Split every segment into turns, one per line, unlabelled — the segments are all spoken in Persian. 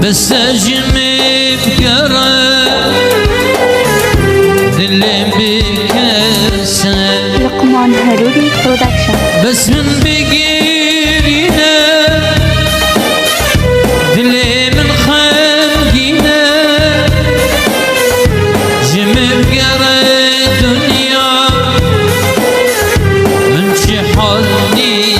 بس اجمي بكره ذلي بكسه
لقمان هروري برودكشن.
بس من بقيرنا ذلي من خلقنا جمي بكره الدنيا من شحالينا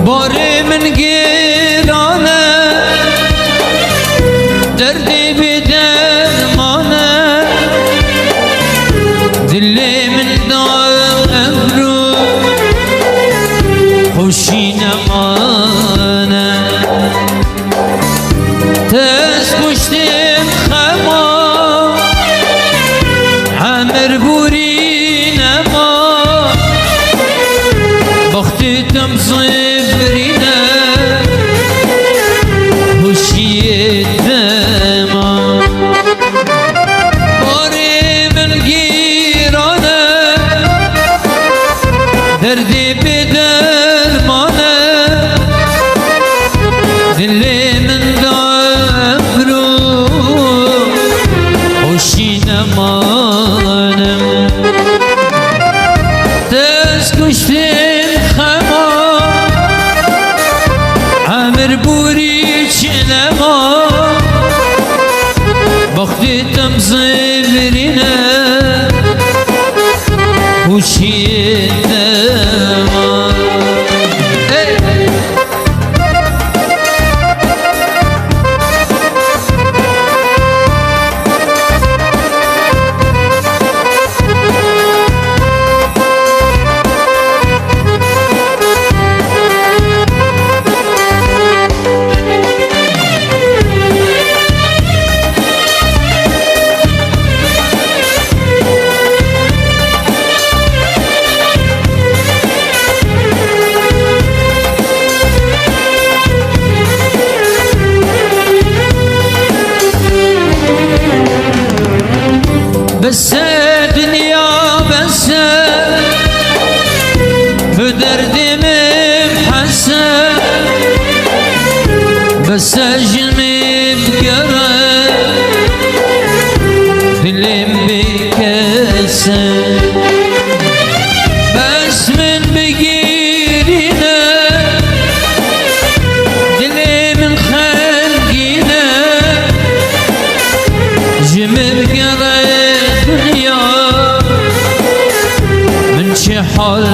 باري من قيرانا دردي بدرمانا ذلي من ظهره خوشينا معانا تسكشتم خما عمر بورينا ما بختتم صفرنا وشي الدمع باري من قيرانا دردي بدرمانا ذلي من ظهره وشينا معانا تسكشتم خما عمر بوري چلما بختتم صفرنا وشي الدمع بس الدنيا بس في دردي مبحسة بس اجمي بقرة ذلي بكسة بس من بقيرنا ذلي من خلقنا جمي بقرة من شحال